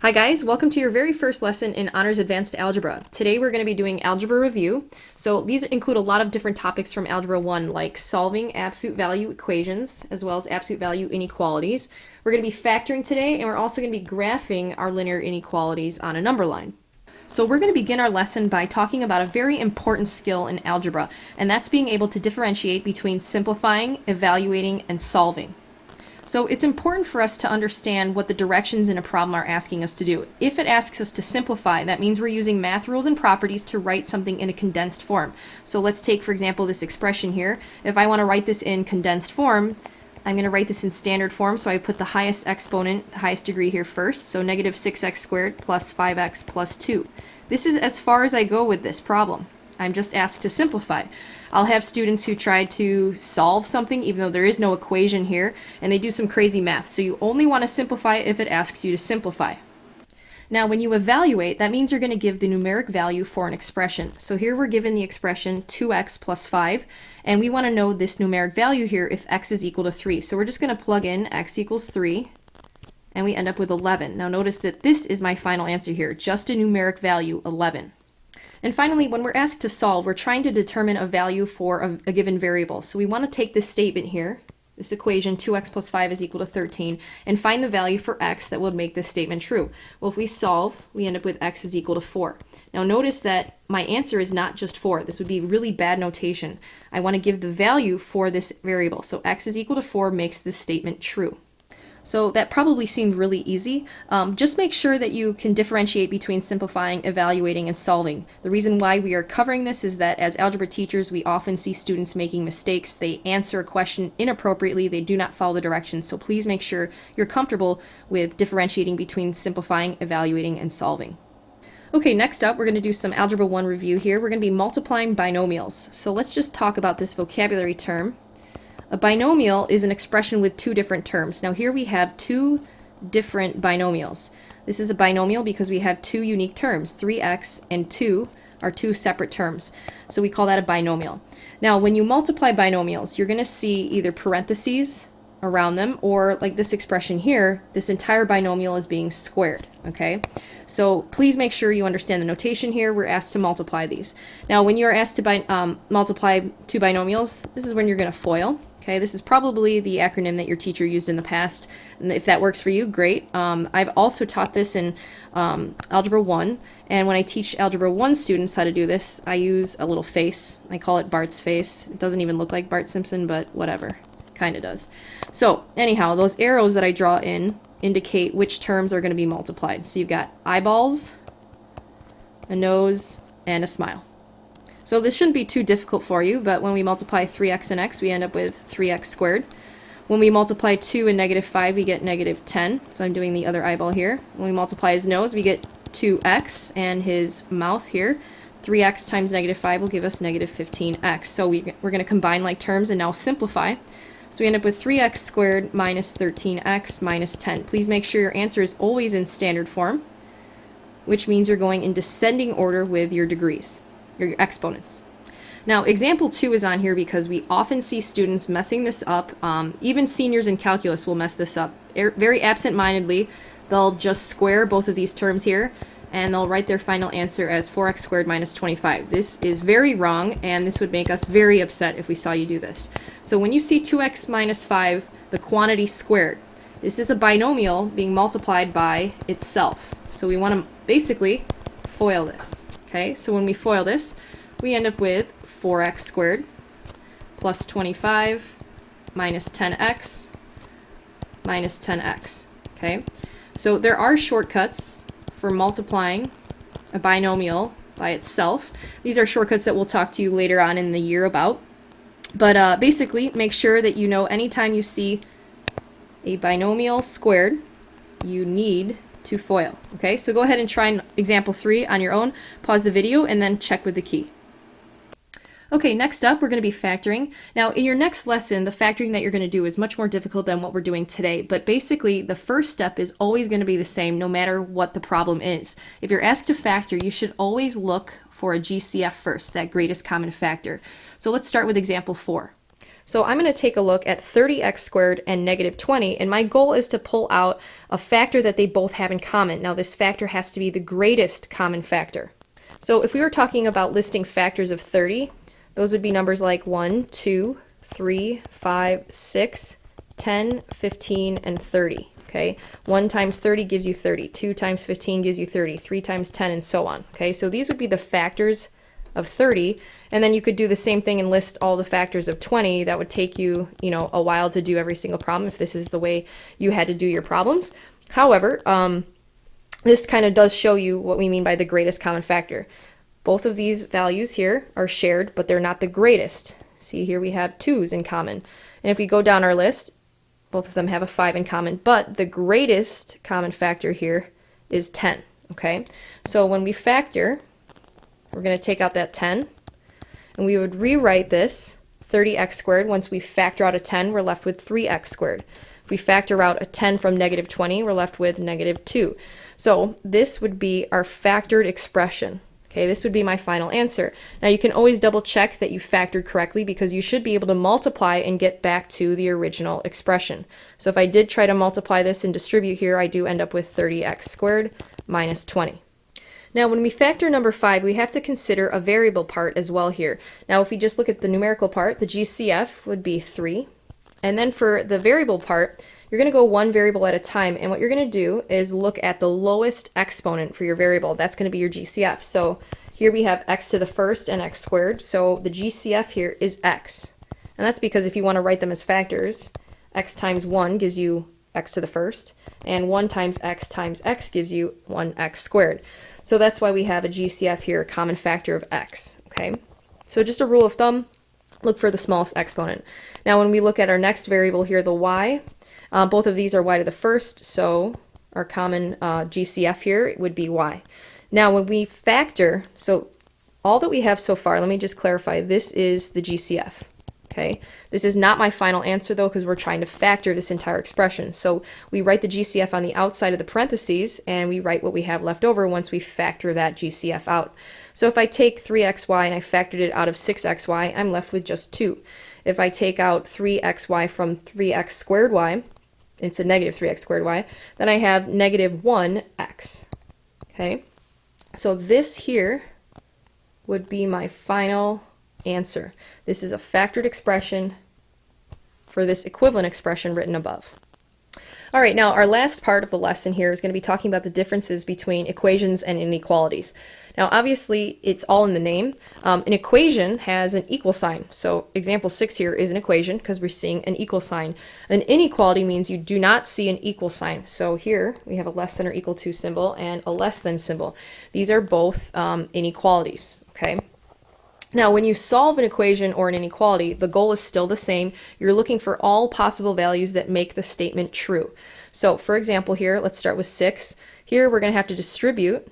Hi guys, welcome to your very first lesson in Honors Advanced Algebra. Today we're going to be doing algebra review. So these include a lot of different topics from Algebra 1 like solving absolute value equations as well as absolute value inequalities. We're going to be factoring today, and we're also going to be graphing our linear inequalities on a number line. So we're going to begin our lesson by talking about a very important skill in algebra, and that's being able to differentiate between simplifying, evaluating, and solving. So it's important for us to understand what the directions in a problem are asking us to do. If it asks us to simplify, that means we're using math rules and properties to write something in a condensed form. So let's take, for example, this expression here. If I want to write this in condensed form, I'm going to write this in standard form, so I put the highest exponent, highest degree here first, so negative 6x squared plus 5x plus 2. This is as far as I go with this problem. I'm just asked to simplify. I'll have students who try to solve something even though there is no equation here, and they do some crazy math. So you only want to simplify if it asks you to simplify. Now when you evaluate, that means you're going to give the numeric value for an expression. So here we're given the expression 2x plus 5, and we want to know this numeric value here if x is equal to 3. So we're just going to plug in x equals 3, and we end up with 11. Now notice that this is my final answer here, just a numeric value, 11. And finally, when we're asked to solve, we're trying to determine a value for a given variable. So we want to take this statement here, this equation 2x plus 5 is equal to 13, and find the value for x that would make this statement true. Well, if we solve, we end up with x is equal to 4. Now notice that my answer is not just 4. This would be really bad notation. I want to give the value for this variable. So x is equal to 4 makes this statement true. So that probably seemed really easy. Just make sure that you can differentiate between simplifying, evaluating, and solving. The reason why we are covering this is that as algebra teachers, we often see students making mistakes. They answer a question inappropriately. They do not follow the directions. So please make sure you're comfortable with differentiating between simplifying, evaluating, and solving. Okay, next up, we're going to do some Algebra 1 review here. We're going to be multiplying binomials. So let's just talk about this vocabulary term. A binomial is an expression with two different terms. Now here we have two different binomials. This is a binomial because we have two unique terms. 3x and 2 are two separate terms. So we call that a binomial. Now when you multiply binomials, you're going to see either parentheses around them, or like this expression here, this entire binomial is being squared. Okay, so please make sure you understand the notation here. We're asked to multiply these. Now when you're asked to multiply two binomials, this is when you're going to FOIL. Okay, this is probably the acronym that your teacher used in the past, and if that works for you, great. I've also taught this in Algebra 1, and when I teach Algebra 1 students how to do this, I use a little face. I call it Bart's face. It doesn't even look like Bart Simpson, but whatever, kind of does. So anyhow, those arrows that I draw in indicate which terms are going to be multiplied. So you've got eyeballs, a nose, and a smile. So this shouldn't be too difficult for you, but when we multiply 3x and x, we end up with 3x squared. When we multiply 2 and negative 5, we get negative 10. So I'm doing the other eyeball here. When we multiply his nose, we get 2x, and his mouth here, 3x times negative 5 will give us negative 15x. So we're going to combine like terms and now simplify. So we end up with 3x squared minus 13x minus 10. Please make sure your answer is always in standard form, which means you're going in descending order with your degrees, your exponents. Now example 2 is on here because we often see students messing this up. Even seniors in calculus will mess this up. Very absent-mindedly, they'll just square both of these terms here, and they'll write their final answer as 4x squared minus 25. This is very wrong, and this would make us very upset if we saw you do this. So when you see 2x minus 5, the quantity squared, this is a binomial being multiplied by itself. So we want to basically FOIL this. Okay, so when we FOIL this, we end up with 4x squared plus 25 minus 10x minus 10x. Okay, so there are shortcuts for multiplying a binomial by itself. These are shortcuts that we'll talk to you later on in the year about. But basically, make sure that you know anytime you see a binomial squared, you need to FOIL. Okay, so go ahead and try example 3 on your own. Pause the video and then check with the key. Okay, next up we're going to be factoring. Now in your next lesson, the factoring that you're going to do is much more difficult than what we're doing today, but basically the first step is always going to be the same no matter what the problem is. If you're asked to factor, you should always look for a GCF first, that greatest common factor. So let's start with example 4. So I'm going to take a look at 30x squared and negative 20, and my goal is to pull out a factor that they both have in common. Now this factor has to be the greatest common factor. So if we were talking about listing factors of 30, those would be numbers like 1, 2, 3, 5, 6, 10, 15, and 30. Okay, 1 times 30 gives you 30, 2 times 15 gives you 30, 3 times 10, and so on. Okay, so these would be the factors of 30, and then you could do the same thing and list all the factors of 20. That would take you, a while to do every single problem if this is the way you had to do your problems. However, this kind of does show you what we mean by the greatest common factor. Both of these values here are shared, but they're not the greatest. See, here we have 2's in common. And if we go down our list, both of them have a 5 in common, but the greatest common factor here is 10, okay? So when we factor, we're going to take out that 10, and we would rewrite this 30x squared. Once we factor out a 10, we're left with 3x squared. If we factor out a 10 from negative 20, we're left with negative 2. So this would be our factored expression. Okay, this would be my final answer. Now you can always double check that you factored correctly because you should be able to multiply and get back to the original expression. So if I did try to multiply this and distribute here, I do end up with 30x squared minus 20. Now when we factor number 5, we have to consider a variable part as well here. Now if we just look at the numerical part, the GCF would be 3. And then for the variable part, you're going to go one variable at a time, and what you're going to do is look at the lowest exponent for your variable. That's going to be your GCF. So here we have x to the first and x squared, so the GCF here is x. And that's because if you want to write them as factors, x times 1 gives you x to the first, and 1 times x gives you 1x squared. So that's why we have a GCF here, a common factor of x. Okay, so just a rule of thumb, look for the smallest exponent. Now when we look at our next variable here, the y, both of these are y to the first, so our common GCF here would be y. Now when we factor, so all that we have so far, let me just clarify, this is the GCF. Okay, this is not my final answer though, because we're trying to factor this entire expression. So we write the GCF on the outside of the parentheses, and we write what we have left over once we factor that GCF out. So if I take 3xy and I factored it out of 6xy, I'm left with just 2. If I take out 3xy from 3x squared y, it's a negative 3x squared y, then I have negative 1x. Okay, so this here would be my final answer. This is a factored expression for this equivalent expression written above. All right, now our last part of the lesson here is going to be talking about the differences between equations and inequalities. Now obviously it's all in the name. An equation has an equal sign. So example 6 here is an equation because we're seeing an equal sign. An inequality means you do not see an equal sign. So here we have a less than or equal to symbol and a less than symbol. These are both inequalities, okay? Now when you solve an equation or an inequality, the goal is still the same. You're looking for all possible values that make the statement true. So for example here, let's start with 6. Here we're going to have to distribute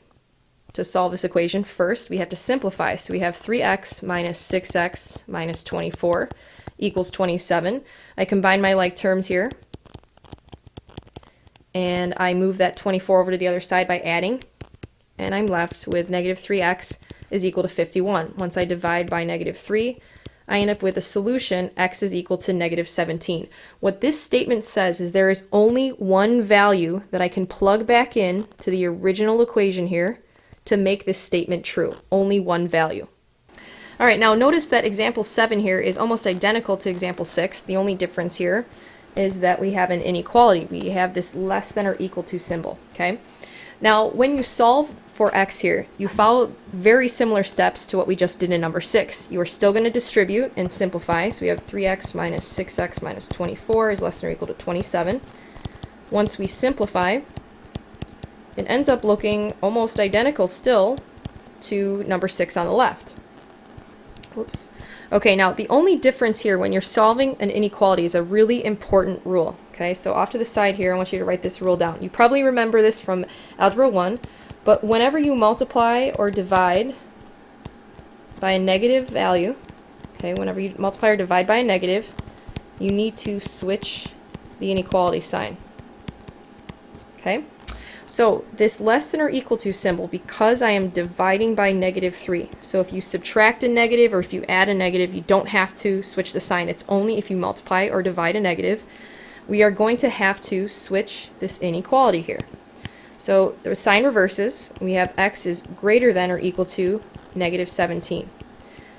to solve this equation. First we have to simplify. So we have 3x minus 6x minus 24 equals 27. I combine my like terms here, and I move that 24 over to the other side by adding, and I'm left with negative 3x is equal to 51. Once I divide by negative 3, I end up with a solution, x is equal to negative 17. What this statement says is there is only one value that I can plug back in to the original equation here to make this statement true. Only one value. All right, now notice that example 7 here is almost identical to example 6. The only difference here is that we have an inequality. We have this less than or equal to symbol, okay? Now, when you solve for x here, you follow very similar steps to what we just did in number 6. You are still going to distribute and simplify. So we have 3x minus 6x minus 24 is less than or equal to 27. Once we simplify, it ends up looking almost identical still to number 6 on the left. Whoops. Okay, now the only difference here when you're solving an inequality is a really important rule. Okay, so off to the side here, I want you to write this rule down. You probably remember this from Algebra 1, but whenever you multiply or divide by a negative value, okay, whenever you multiply or divide by a negative, you need to switch the inequality sign. Okay, So this less than or equal to symbol, because I am dividing by -3. So if you subtract a negative or if you add a negative, you don't have to switch the sign. It's only if you multiply or divide a negative. We are going to have to switch this inequality here. So the sign reverses. We have x is greater than or equal to -17.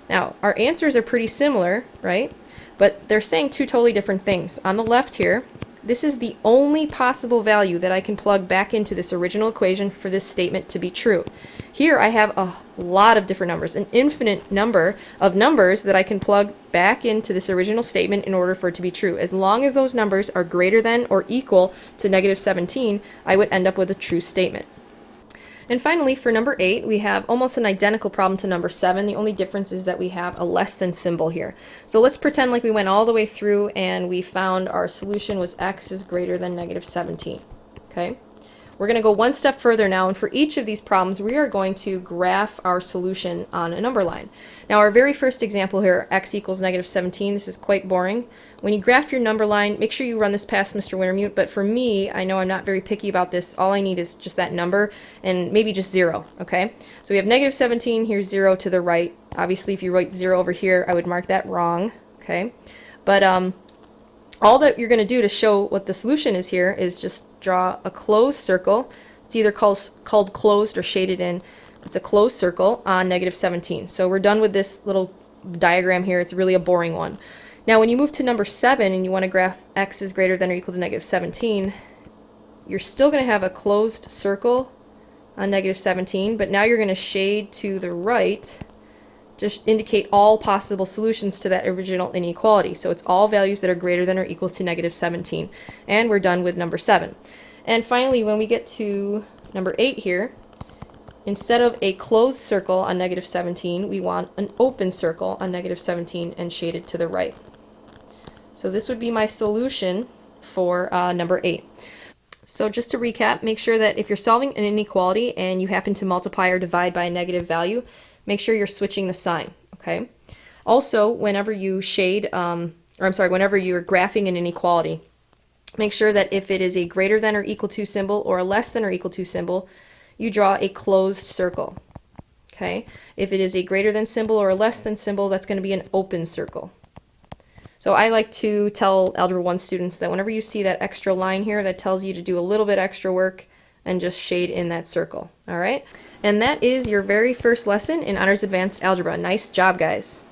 Now, our answers are pretty similar, right? But they're saying two totally different things. On the left here, this is the only possible value that I can plug back into this original equation for this statement to be true. Here I have a lot of different numbers, an infinite number of numbers that I can plug back into this original statement in order for it to be true. As long as those numbers are greater than or equal to -17, I would end up with a true statement. And finally, for number 8, we have almost an identical problem to number 7. The only difference is that we have a less than symbol here. So let's pretend like we went all the way through and we found our solution was x is greater than -17. Okay? We're going to go one step further now, and for each of these problems, we are going to graph our solution on a number line. Now, our very first example here, x equals -17, this is quite boring. When you graph your number line, make sure you run this past Mr. Wintermute, but for me, I know I'm not very picky about this. All I need is just that number, and maybe just 0, okay? So we have -17, here's 0 to the right. Obviously, if you write 0 over here, I would mark that wrong, okay? But all that you're going to do to show what the solution is here is just draw a closed circle. It's either called closed or shaded in. It's a closed circle on -17. So we're done with this little diagram here. It's really a boring one. Now when you move to number 7 and you want to graph x is greater than or equal to -17, you're still going to have a closed circle on -17, but now you're going to shade to the right to indicate all possible solutions to that original inequality. So it's all values that are greater than or equal to -17. And we're done with number 7. And finally, when we get to number 8 here, instead of a closed circle on -17, we want an open circle on -17 and shaded to the right. So this would be my solution for number 8. So just to recap, make sure that if you're solving an inequality and you happen to multiply or divide by a negative value, make sure you're switching the sign, okay? Also, whenever you shade, whenever you're graphing an inequality, make sure that if it is a greater than or equal to symbol or a less than or equal to symbol, you draw a closed circle, okay? If it is a greater than symbol or a less than symbol, that's going to be an open circle. So I like to tell Algebra 1 students that whenever you see that extra line here that tells you to do a little bit extra work, and just shade in that circle, all right? And that is your very first lesson in Honors Advanced Algebra. Nice job, guys.